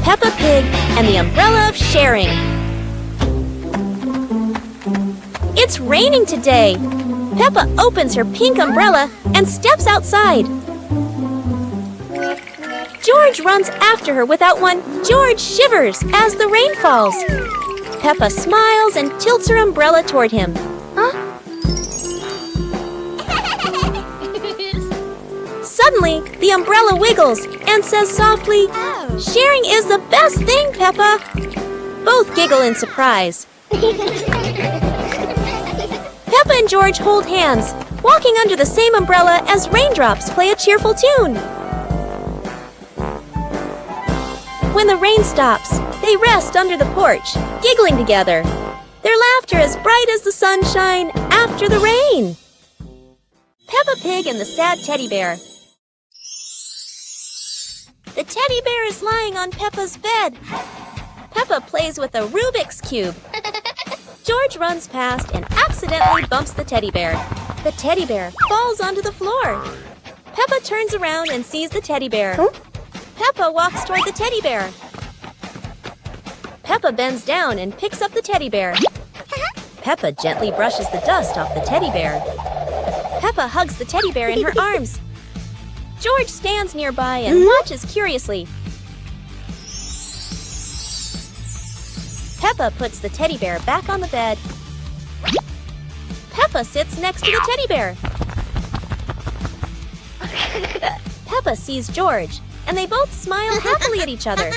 Peppa Pig and the Umbrella of Sharing. It's raining today. Peppa opens her pink umbrella and steps outside. George runs after her without one. George shivers as the rain falls. Peppa smiles and tilts her umbrella toward him. Huh? Suddenly, the umbrella wiggles and says softly, "Sharing is the best thing, Peppa." Both giggle in surprise. Peppa and George hold hands, walking under the same umbrella as raindrops play a cheerful tune. When the rain stops, they rest under the porch, giggling together. Their laughter as bright as the sunshine after the rain. Peppa Pig and the Sad Teddy Bear. The teddy bear is lying on Peppa's bed. Peppa plays with a Rubik's Cube. George runs past and accidentally bumps the teddy bear. The teddy bear falls onto the floor. Peppa turns around and sees the teddy bear. Peppa walks toward the teddy bear. Peppa bends down and picks up the teddy bear. Peppa gently brushes the dust off the teddy bear. Peppa hugs the teddy bear in her arms. George stands nearby and watches curiously. Peppa puts the teddy bear back on the bed. Peppa sits next to the teddy bear. Peppa sees George, and they both smile happily at each other.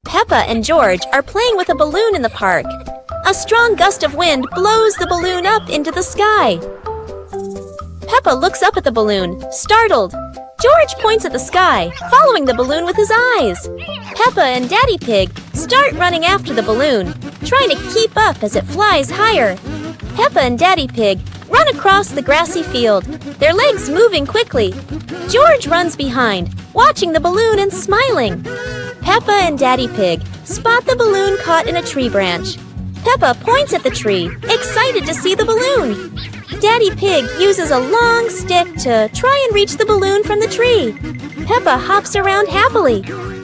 Peppa and George are playing with a balloon in the park. A strong gust of wind blows the balloon up into the sky. Peppa looks up at the balloon, startled. George points at the sky, following the balloon with his eyes. Peppa and Daddy Pig start running after the balloon, trying to keep up as it flies higher. Peppa and Daddy Pig run across the grassy field, their legs moving quickly. George runs behind, watching the balloon and smiling. Peppa and Daddy Pig spot the balloon caught in a tree branch. Peppa points at the tree, excited to see the balloon. Daddy Pig uses a long stick to try and reach the balloon from the tree. Peppa hops around happily.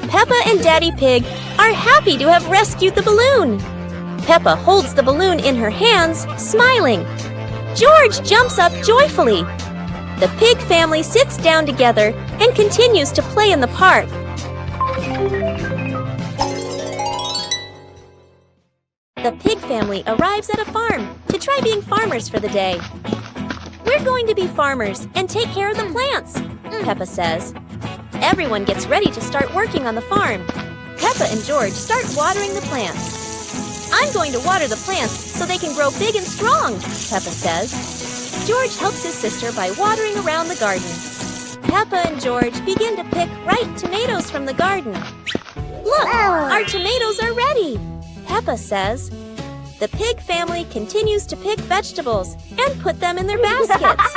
Peppa and Daddy Pig are happy to have rescued the balloon. Peppa holds the balloon in her hands, smiling. George jumps up joyfully. The pig family sits down together and continues to play in the park. The pig family arrives at a farm to try being farmers for the day. "We're going to be farmers and take care of the plants," Peppa says. Everyone gets ready to start working on the farm. Peppa and George start watering the plants. "I'm going to water the plants so they can grow big and strong," Peppa says. George helps his sister by watering around the garden. Peppa and George begin to pick ripe tomatoes from the garden. "Look, our tomatoes are ready," Peppa says. The pig family continues to pick vegetables and put them in their baskets.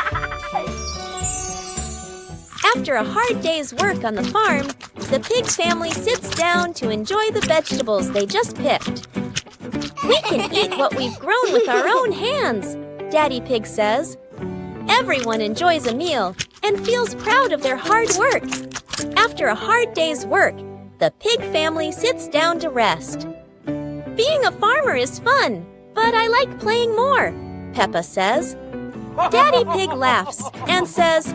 After a hard day's work on the farm, the pig family sits down to enjoy the vegetables they just picked. "We can eat what we've grown with our own hands," Daddy Pig says. Everyone enjoys a meal and feels proud of their hard work. After a hard day's work, the pig family sits down to rest. "Being a farmer is fun, but I like playing more," Peppa says. Daddy Pig laughs and says,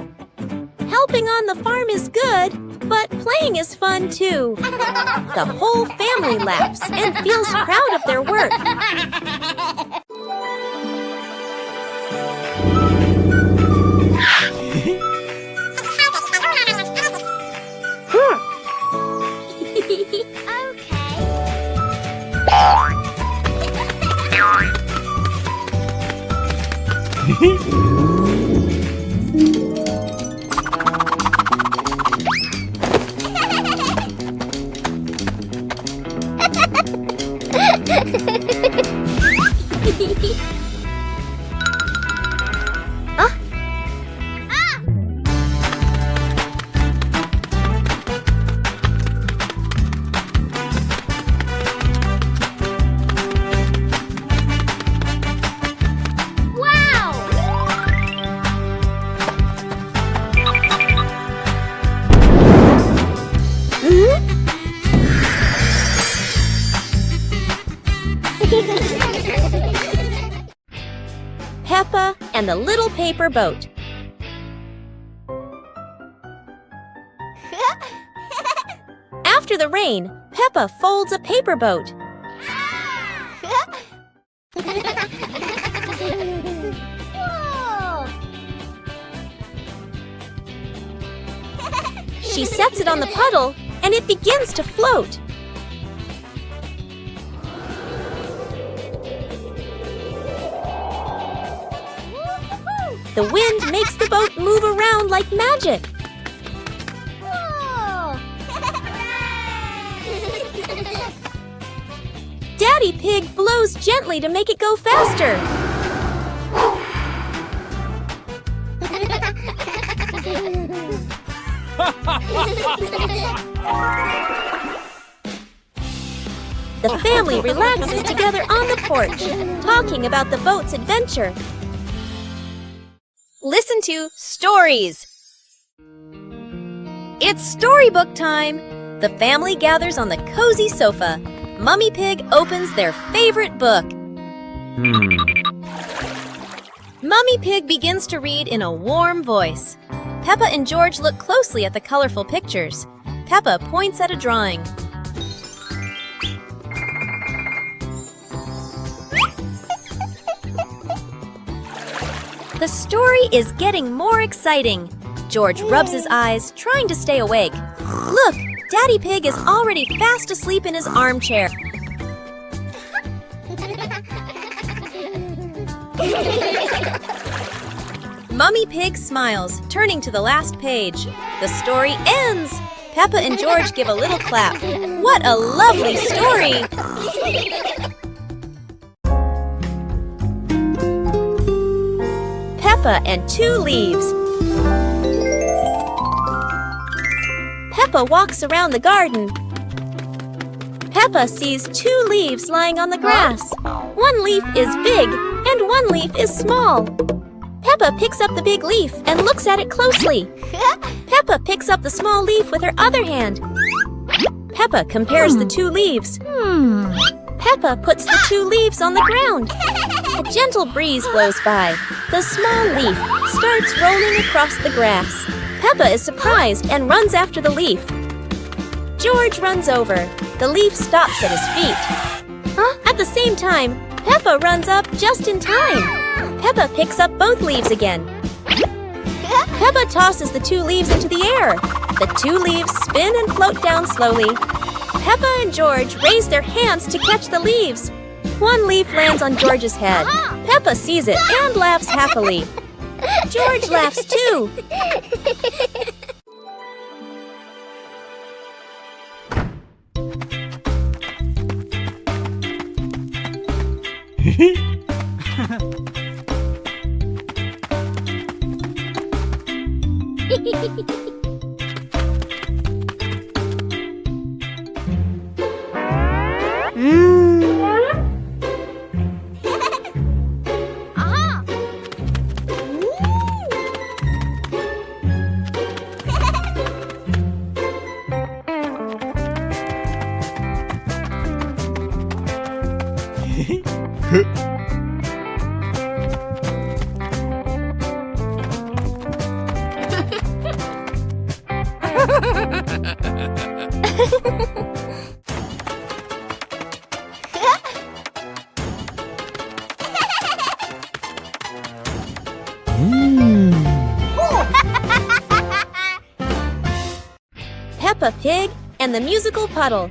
"Helping on the farm is good, but playing is fun too." The whole family laughs and feels proud of their work. Peppa, and the little paper boat. After the rain, Peppa folds a paper boat. She sets it on the puddle, and it begins to float. The wind makes the boat move around like magic. Daddy Pig blows gently to make it go faster. The family relaxes together on the porch, talking about the boat's adventure. Listen to Stories. It's storybook time. The family gathers on the cozy sofa. Mummy Pig opens their favorite book. Mummy Pig begins to read in a warm voice. Peppa and George look closely at the colorful pictures. Peppa points at a drawing. The story is getting more exciting. George rubs his eyes, trying to stay awake. Look, Daddy Pig is already fast asleep in his armchair. Mummy Pig smiles, turning to the last page. The story ends! Peppa and George give a little clap. What a lovely story! Peppa and Two Leaves. Peppa walks around the garden. Peppa sees 2 leaves lying on the grass. One leaf is big and one leaf is small. Peppa picks up the big leaf and looks at it closely. Peppa picks up the small leaf with her other hand. Peppa compares the 2 leaves. Peppa puts the 2 leaves on the ground. A gentle breeze blows by. The small leaf starts rolling across the grass. Peppa is surprised and runs after the leaf. George runs over. The leaf stops at his feet. At the same time, Peppa runs up just in time. Peppa picks up both leaves again. Peppa tosses the 2 leaves into the air. The 2 leaves spin and float down slowly. Peppa and George raise their hands to catch the leaves. One leaf lands on George's head. Peppa sees it and laughs happily. George laughs too. Peppa Pig and the Musical Puddle.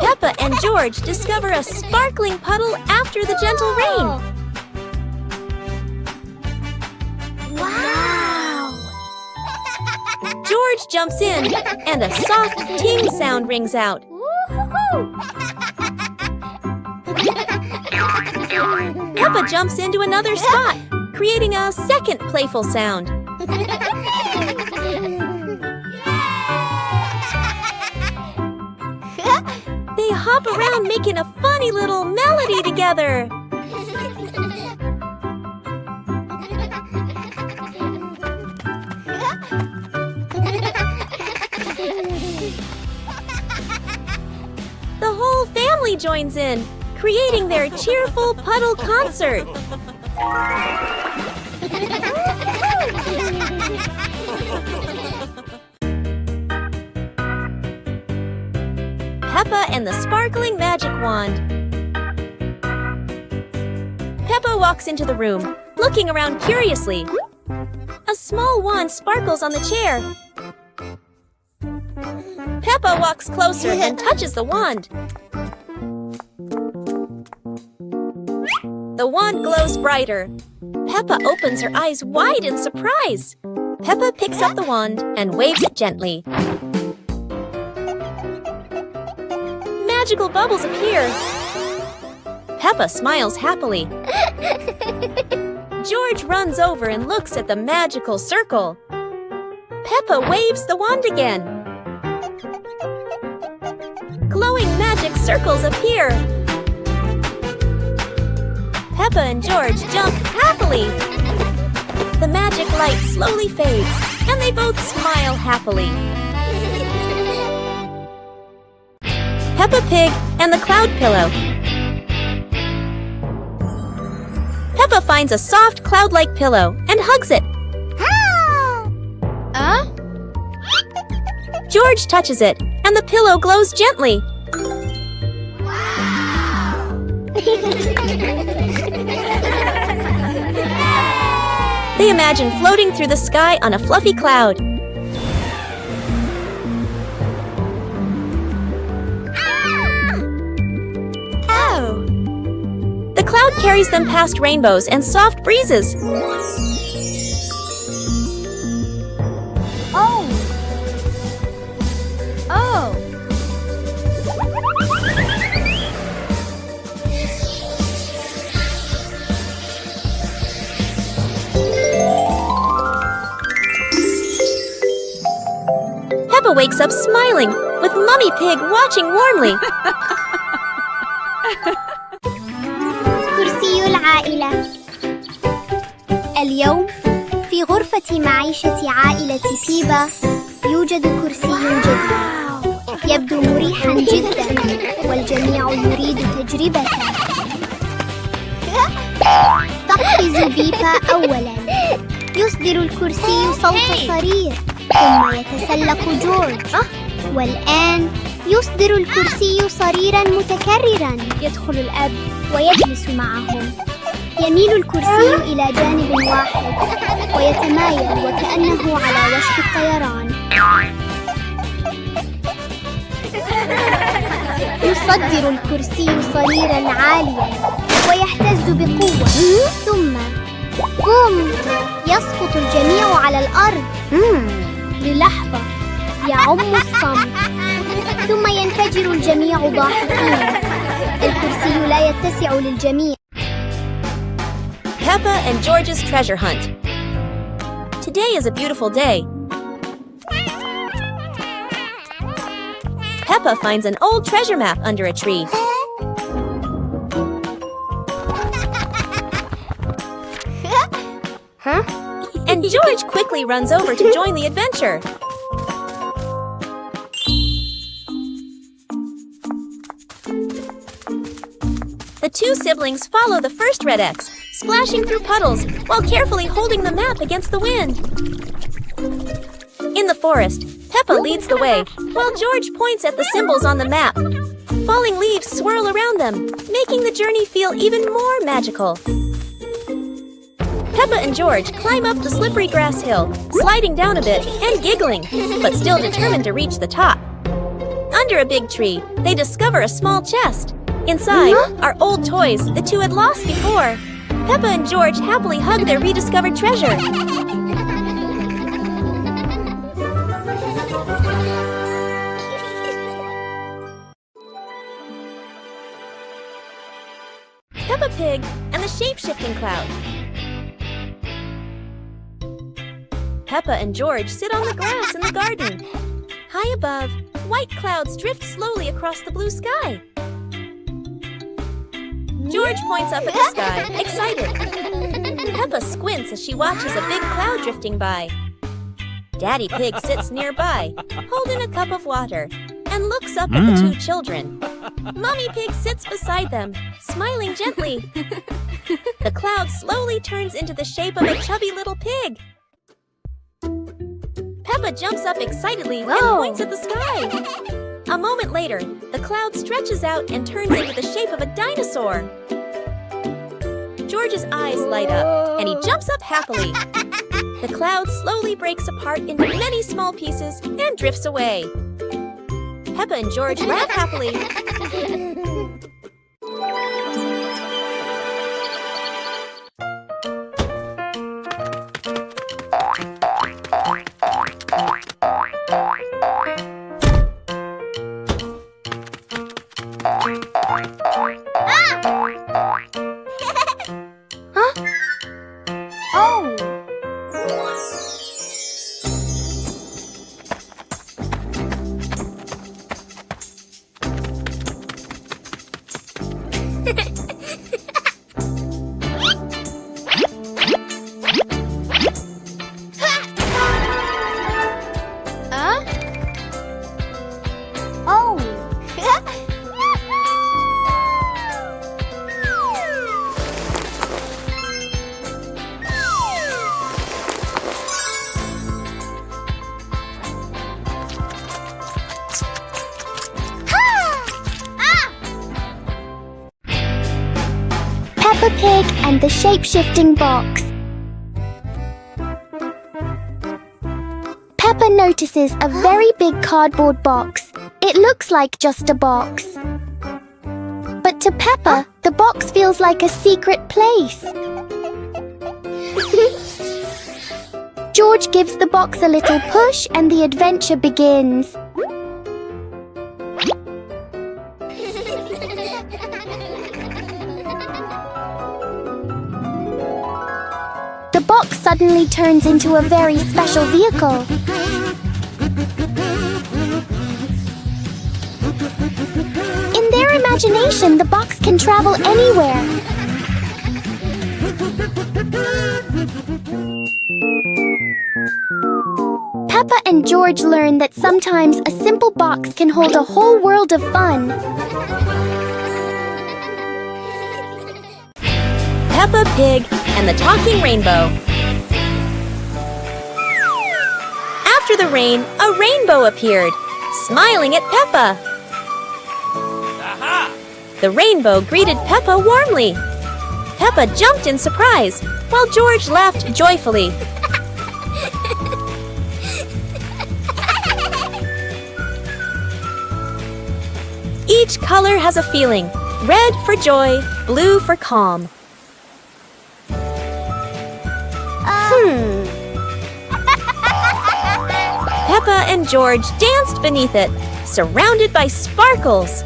Peppa and George discover a sparkling puddle after the gentle rain. Wow! George jumps in, and a soft ting sound rings out. Peppa jumps into another spot, creating a second playful sound. They hop around making a funny little melody together. The whole family quickly joins in, creating their cheerful puddle concert. Peppa and the Sparkling Magic Wand. Peppa walks into the room, looking around curiously. A small wand sparkles on the chair. Peppa walks closer and touches the wand. The wand glows brighter. Peppa opens her eyes wide in surprise. Peppa picks up the wand and waves it gently. Magical bubbles appear. Peppa smiles happily. George runs over and looks at the magical circle. Peppa waves the wand again. Glowing magic circles appear. Peppa and George jump happily. The magic light slowly fades, and they both smile happily. Peppa Pig and the Cloud Pillow. Peppa finds a soft cloud-like pillow and hugs it. George touches it, and the pillow glows gently. They imagine floating through the sky on a fluffy cloud. The cloud carries them past rainbows and soft breezes. Peppa wakes up smiling, with Mummy Pig watching warmly. كرسي العائلة. اليوم في غرفة معيشة عائلة بيبا يوجد كرسي جديد. يبدو مريحا جدا والجميع يريد تجربته. تقفز بيبا أولا. يصدر الكرسي صوت صرير ثم يتسلق جورج. والآن يصدر الكرسي صريرا متكررا. يدخل الأب ويجلس معهم. يميل الكرسي إلى جانب واحد ويتمايل وكأنه على وشك الطيران. يصدر الكرسي صريرا عاليا ويهتز بقوة. ثم بوم، يسقط الجميع على الأرض. للحظة يعم الصمت ثم ينفجر الجميع ضاحكين. الكرسي لا يتسع للجميع. Peppa and George's treasure hunt. Today is a beautiful day. Peppa finds an old treasure map under a tree. And George quickly runs over to join the adventure. The two siblings follow the first red X, splashing through puddles while carefully holding the map against the wind. In the forest, Peppa leads the way, while George points at the symbols on the map. Falling leaves swirl around them, making the journey feel even more magical. Peppa and George climb up the slippery grass hill, sliding down a bit and giggling, but still determined to reach the top. Under a big tree, they discover a small chest. Inside are old toys the two had lost before. Peppa and George happily hug their rediscovered treasure. Peppa Pig and the shape-shifting cloud. Peppa and George sit on the grass in the garden. High above, white clouds drift slowly across the blue sky. George points up at the sky, excited. Peppa squints as she watches a big cloud drifting by. Daddy Pig sits nearby, holding a cup of water, and looks up at the two children. Mommy Pig sits beside them, smiling gently. The cloud slowly turns into the shape of a chubby little pig. Peppa jumps up excitedly and points at the sky. A moment later, the cloud stretches out and turns into the shape of a dinosaur. George's eyes light up, and he jumps up happily. The cloud slowly breaks apart into many small pieces and drifts away. Peppa and George laugh happily. Peppa Pig and the shape-shifting box. Peppa notices a very big cardboard box. It looks like just a box. But to Peppa, the box feels like a secret place. George gives the box a little push and the adventure begins. The box suddenly turns into a very special vehicle. In their imagination, the box can travel anywhere. Peppa and George learn that sometimes a simple box can hold a whole world of fun. Peppa Pig and the Talking Rainbow. After the rain, a rainbow appeared, smiling at Peppa. Aha! The rainbow greeted Peppa warmly. Peppa jumped in surprise, while George laughed joyfully. Each color has a feeling. Red for joy, blue for calm. Peppa and George danced beneath it, surrounded by sparkles.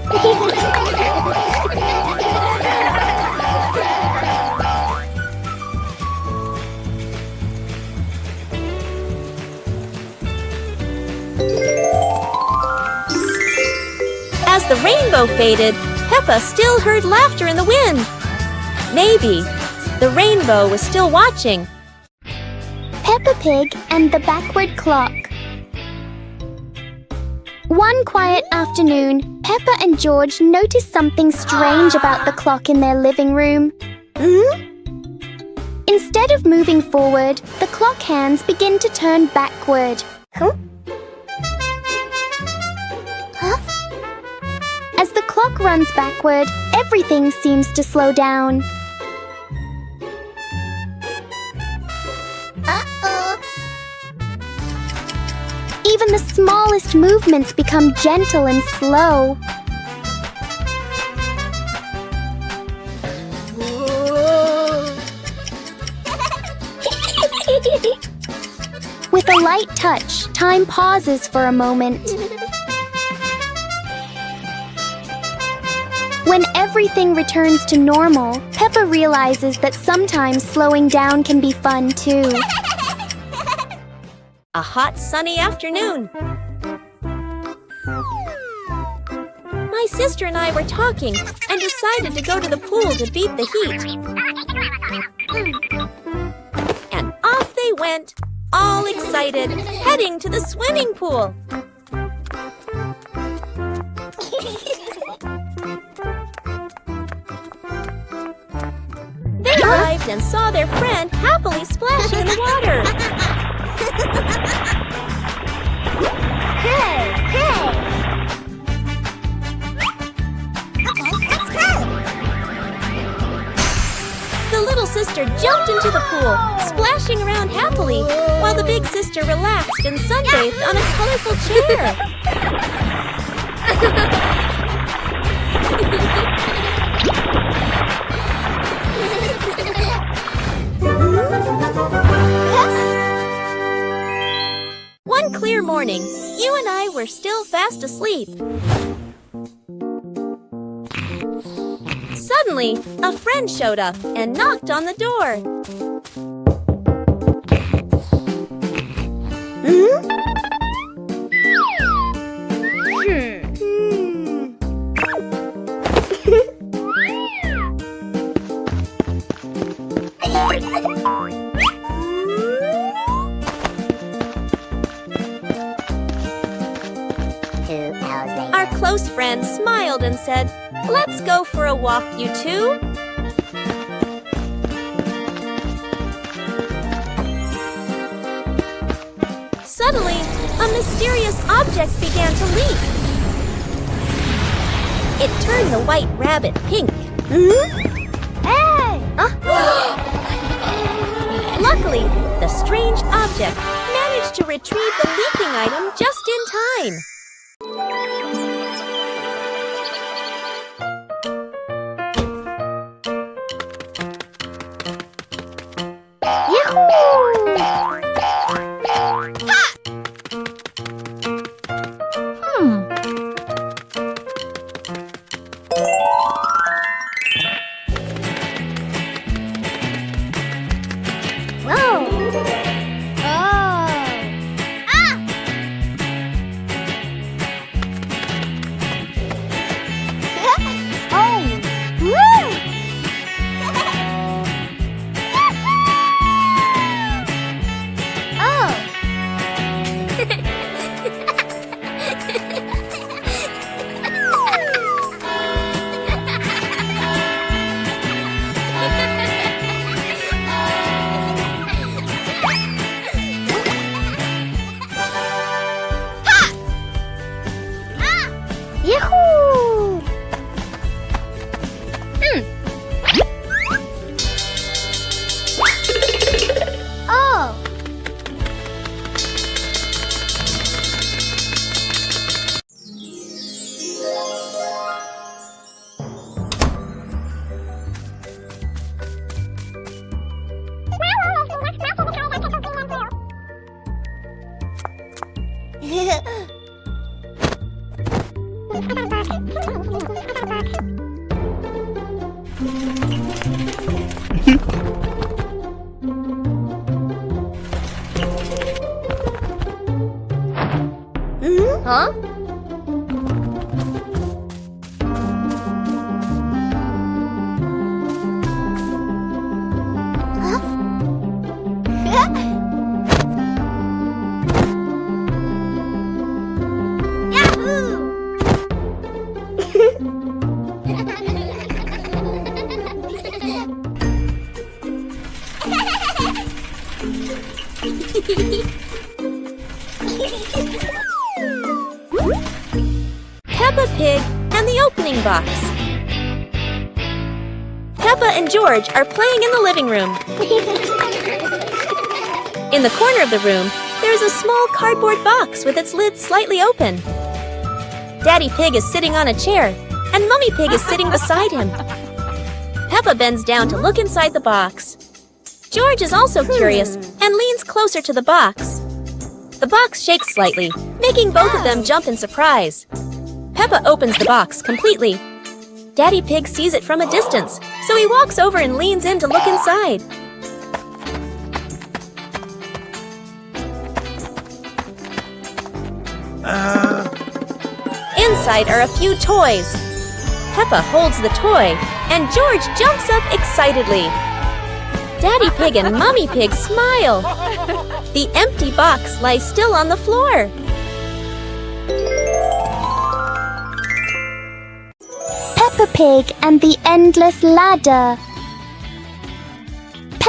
As the rainbow faded, Peppa still heard laughter in the wind. Maybe the rainbow was still watching. Peppa Pig and the backward clock. One quiet afternoon, Peppa and George noticed something strange about the clock in their living room. Instead of moving forward, the clock hands begin to turn backward. As the clock runs backward, everything seems to slow down. Even the smallest movements become gentle and slow. With a light touch, time pauses for a moment. When everything returns to normal, Peppa realizes that sometimes slowing down can be fun too. A hot, sunny afternoon. My sister and I were talking and decided to go to the pool to beat the heat. And off they went, all excited, heading to the swimming pool. and saw their friend happily splashing in the water. Hey, hey! Okay, let's go! The little sister jumped into the pool, splashing around happily, while the big sister relaxed and sunbathed on a colorful chair. One clear morning, you and I were still fast asleep. Suddenly, a friend showed up and knocked on the door. Our close friend smiled and said, "Let's go for a walk, you two." Suddenly, a mysterious object began to leak. It turned the white rabbit pink. Hey! Luckily, the strange object managed to retrieve the leaking item just in time. Huh? Peppa Pig and the opening box. Peppa and George are playing in the living room. In the corner of the room, there is a small cardboard box with its lid slightly open. Daddy Pig is sitting on a chair, and Mummy Pig is sitting beside him. Peppa bends down to look inside the box. George is also curious and leans closer to the box. The box shakes slightly, making both of them jump in surprise. Peppa opens the box completely. Daddy Pig sees it from a distance, so he walks over and leans in to look inside. Inside are a few toys. Peppa holds the toy, and George jumps up excitedly. Daddy Pig and Mummy Pig smile. The empty box lies still on the floor. Peppa Pig and the Endless Ladder.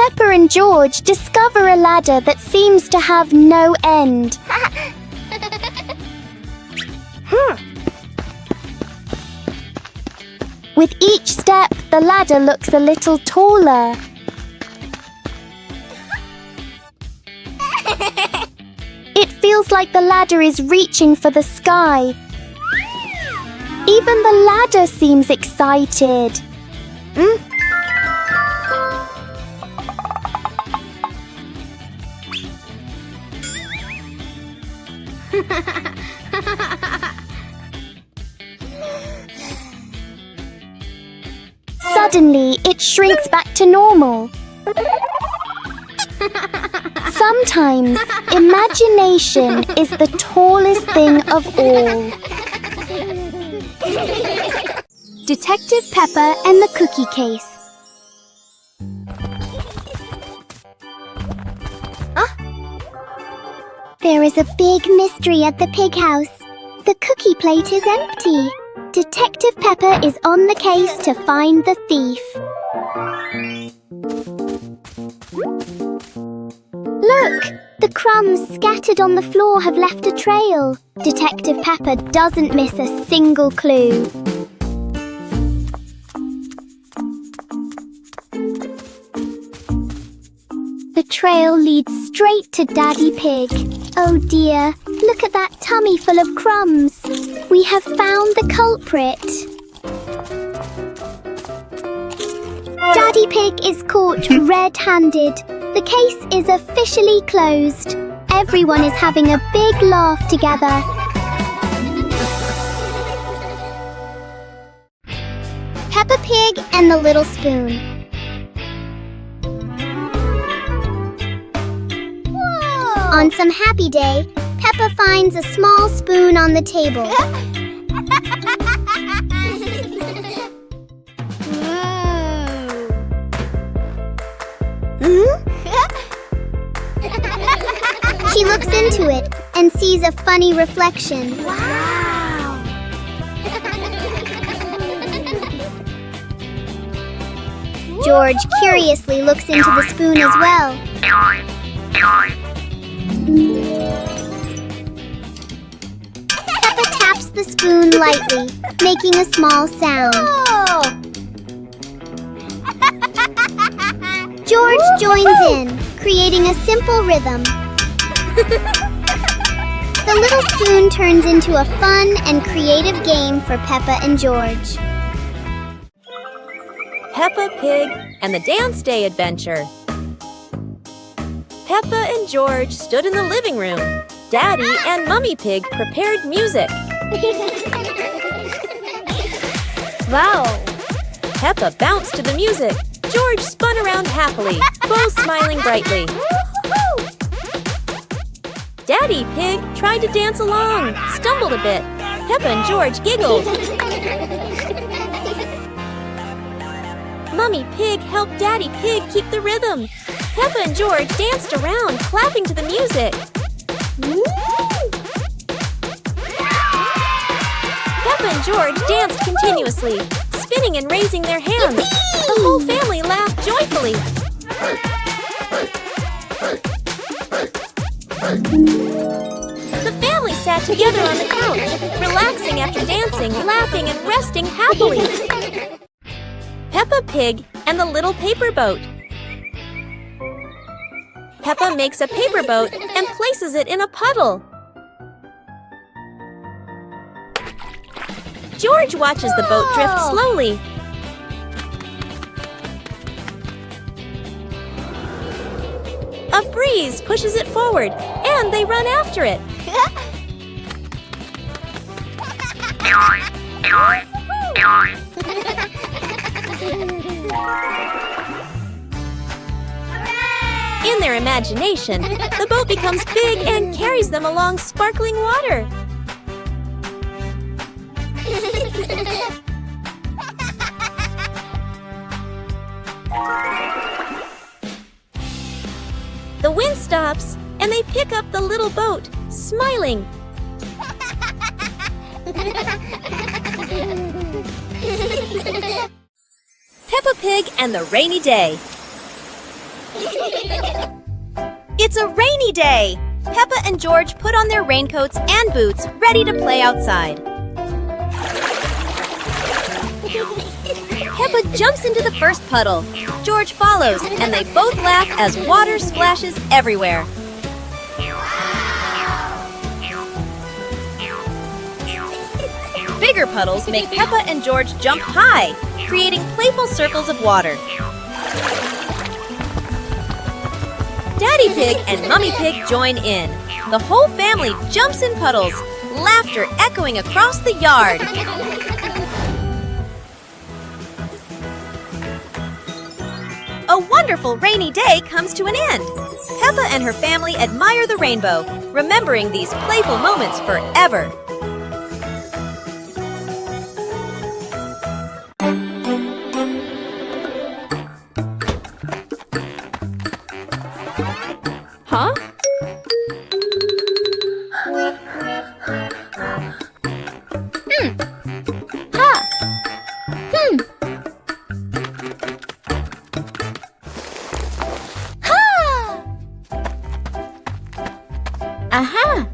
Peppa and George discover a ladder that seems to have no end. With each step, the ladder looks a little taller. It feels like the ladder is reaching for the sky. Even the ladder seems excited. Suddenly, it shrinks back to normal. Sometimes, imagination is the tallest thing of all. Detective Peppa and the Cookie Case. There is a big mystery at the pig house. The cookie plate is empty. Detective Peppa is on the case to find the thief. Look! The crumbs scattered on the floor have left a trail. Detective Peppa doesn't miss a single clue. The trail leads straight to Daddy Pig. Oh dear, look at that tummy full of crumbs. We have found the culprit. Daddy Pig is caught red-handed. The case is officially closed. Everyone is having a big laugh together. Peppa Pig and the Little Spoon. On some happy day, Peppa finds a small spoon on the table. She looks into it and sees a funny reflection. Wow! George curiously looks into the spoon as well. Peppa taps the spoon lightly, making a small sound. George joins in, creating a simple rhythm. The little spoon turns into a fun and creative game for Peppa and George. Peppa Pig and the Dance Day Adventure. Peppa and George stood in the living room. Daddy and Mummy Pig prepared music. Wow! Peppa bounced to the music. George spun around happily, both smiling brightly. Daddy Pig tried to dance along, stumbled a bit. Peppa and George giggled. Mummy Pig helped Daddy Pig keep the rhythm. Peppa and George danced around, clapping to the music. Peppa and George danced continuously, spinning and raising their hands. The whole family laughed joyfully. The family sat together on the couch, relaxing after dancing, laughing, and resting happily. Peppa Pig and the Little Paper Boat. Peppa makes a paper boat and places it in a puddle. George watches the boat drift slowly. A breeze pushes it forward, and they run after it. In their imagination, the boat becomes big and carries them along sparkling water. The wind stops, and they pick up the little boat, smiling. Peppa Pig and the Rainy Day. It's a rainy day! Peppa and George put on their raincoats and boots, ready to play outside. Peppa jumps into the first puddle. George follows, and they both laugh as water splashes everywhere. Bigger puddles make Peppa and George jump high, creating playful circles of water. Daddy Pig and Mummy Pig join in. The whole family jumps in puddles, laughter echoing across the yard. A wonderful rainy day comes to an end. Peppa and her family admire the rainbow, remembering these playful moments forever. Huh? Ha! Ha! Aha!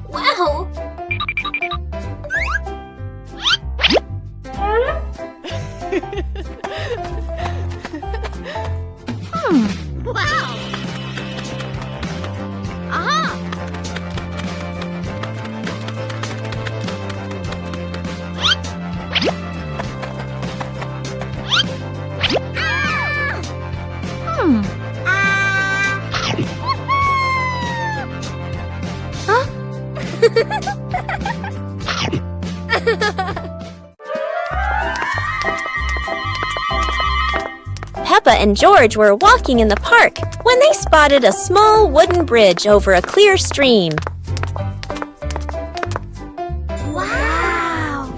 Wow! Wow! Aha! Huh? Peppa and George were walking in the park when they spotted a small wooden bridge over a clear stream. Wow!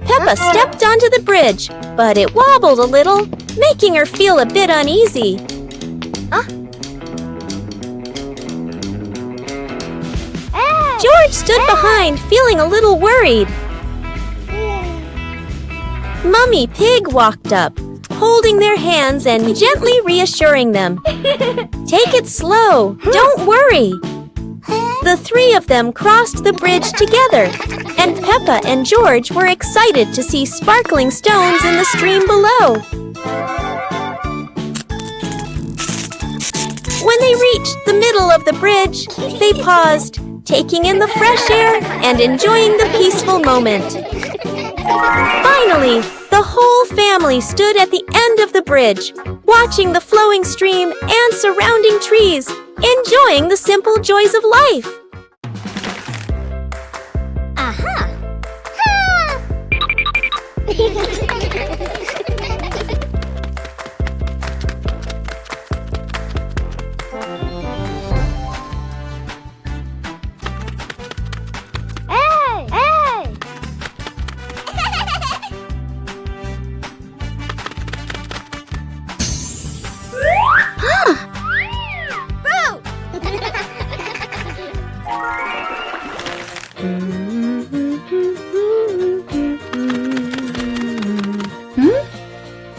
Peppa stepped onto the bridge, but it wobbled a little, making her feel a bit uneasy. George stood behind, feeling a little worried. Mummy Pig walked up, holding their hands and gently reassuring them. Take it slow, don't worry. The three of them crossed the bridge together, and Peppa and George were excited to see sparkling stones in the stream below. When they reached the middle of the bridge, they paused, taking in the fresh air and enjoying the peaceful moment. Finally, the whole family stood at the end of the bridge, watching the flowing stream and surrounding trees, enjoying the simple joys of life. Aha!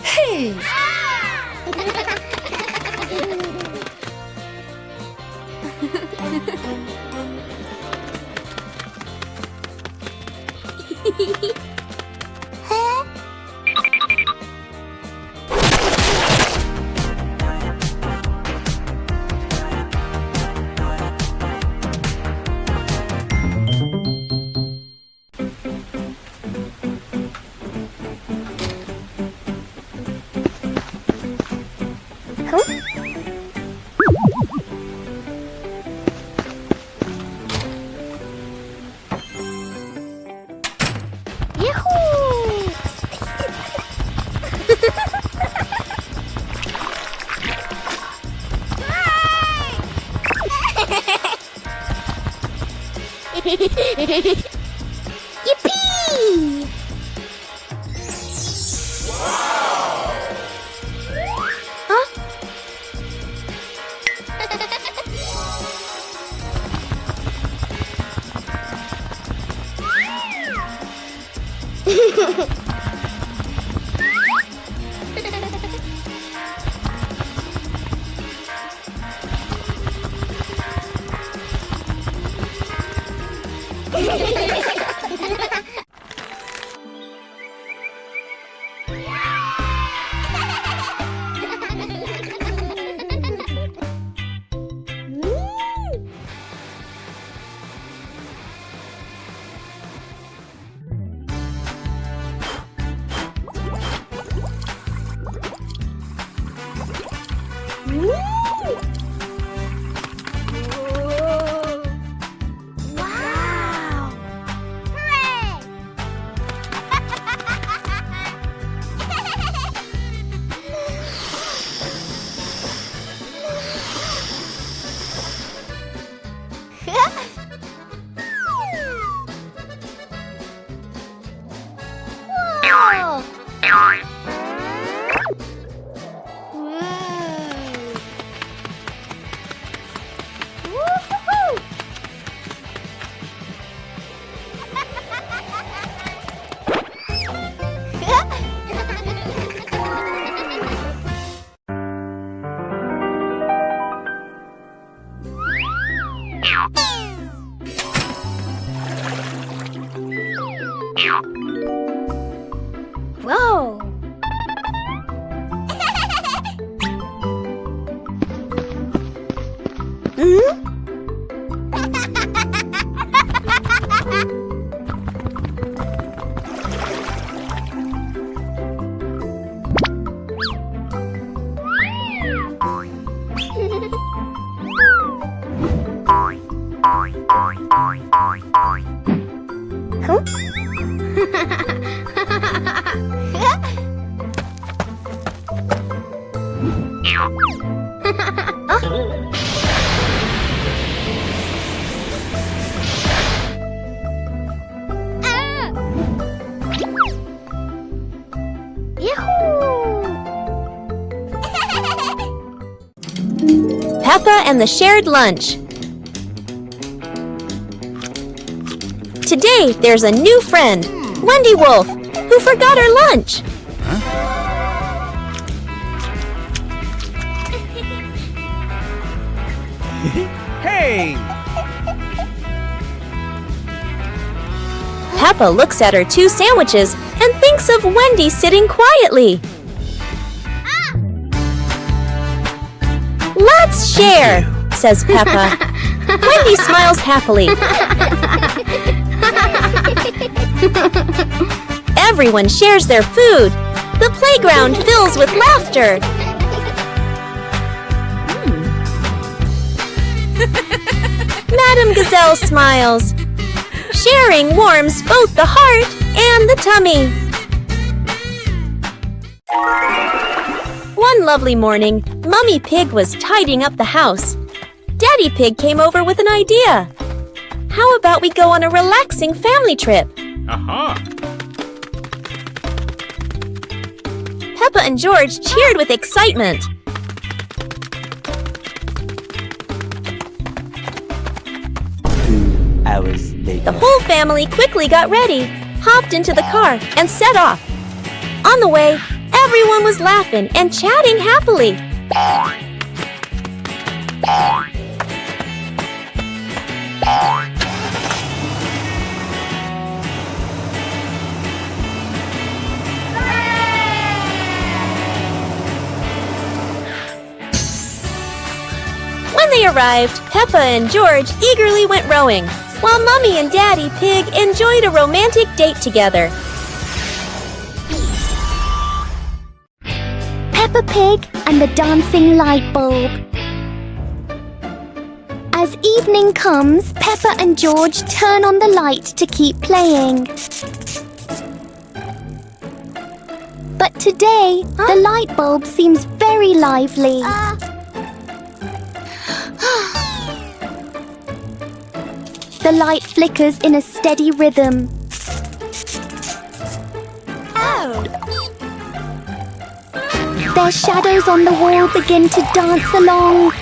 Hey! Hey! Hey! Yippee! Huh? Wow! Hooray! Whoa! Woo-hoo-hoo! Whoa! Peppa and the shared lunch. Today, there's a new friend, Wendy Wolf, who forgot her lunch. Hey! Peppa looks at her 2 sandwiches and thinks of Wendy sitting quietly. Let's share, says Peppa. Wendy smiles happily. Everyone shares their food. The playground fills with laughter. Madame Gazelle smiles. Sharing warms both the heart and the tummy. One lovely morning, Mummy Pig was tidying up the house. Daddy Pig came over with an idea. How about we go on a relaxing family trip? Aha! Peppa and George cheered with excitement. 2 hours later. The whole family quickly got ready, hopped into the car, and set off. On the way, everyone was laughing and chatting happily. When they arrived, Peppa and George eagerly went rowing, while Mummy and Daddy Pig enjoyed a romantic date together. Peppa Pig and the dancing light bulb. As evening comes, Peppa and George turn on the light to keep playing. But today, the light bulb seems very lively. The light flickers in a steady rhythm. Their shadows on the wall begin to dance along.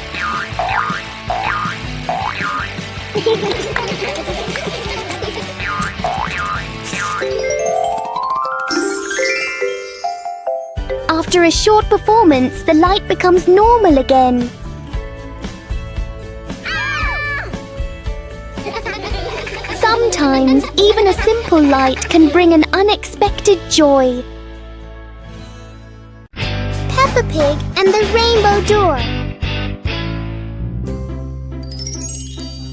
a short performance, the light becomes normal again. Sometimes, even a simple light can bring an unexpected joy. Peppa Pig and the Rainbow Door.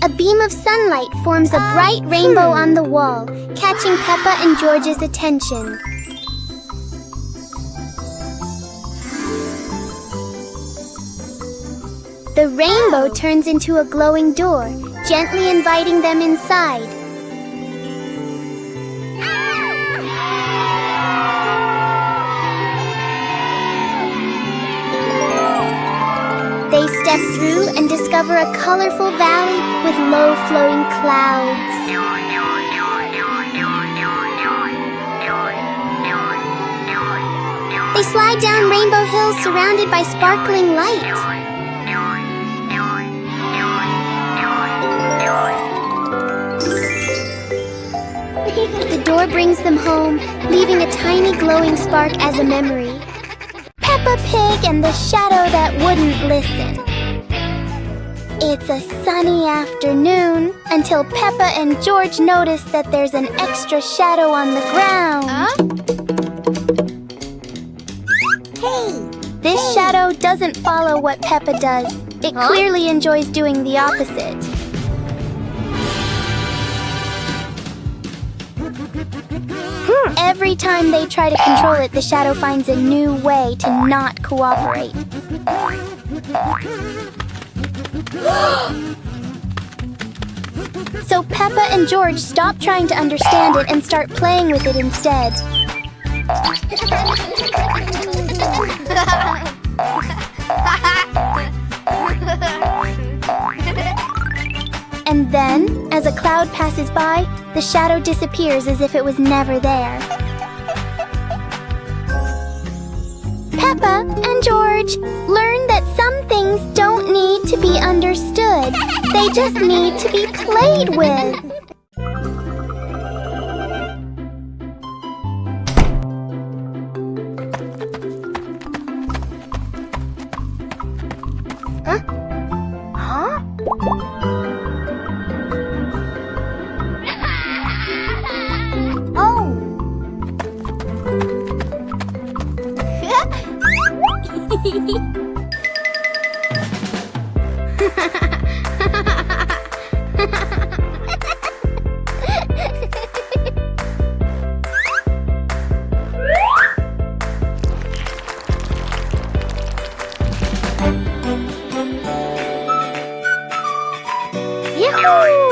A beam of sunlight forms a bright rainbow on the wall, catching Peppa and George's attention. The rainbow turns into a glowing door, gently inviting them inside. They step through and discover a colorful valley with low-flowing clouds. They slide down Rainbow Hill surrounded by sparkling light. The door brings them home, leaving a tiny glowing spark as a memory. Peppa Pig and the shadow that wouldn't listen. It's a sunny afternoon until Peppa and George notice that there's an extra shadow on the ground. This shadow doesn't follow what Peppa does. It clearly enjoys doing the opposite. Every time they try to control it, the shadow finds a new way to not cooperate. So Peppa and George stop trying to understand it and start playing with it instead. And then, as a cloud passes by, the shadow disappears as if it was never there. Peppa and George learn that some things don't need to be understood. They just need to be played with. Yahoo!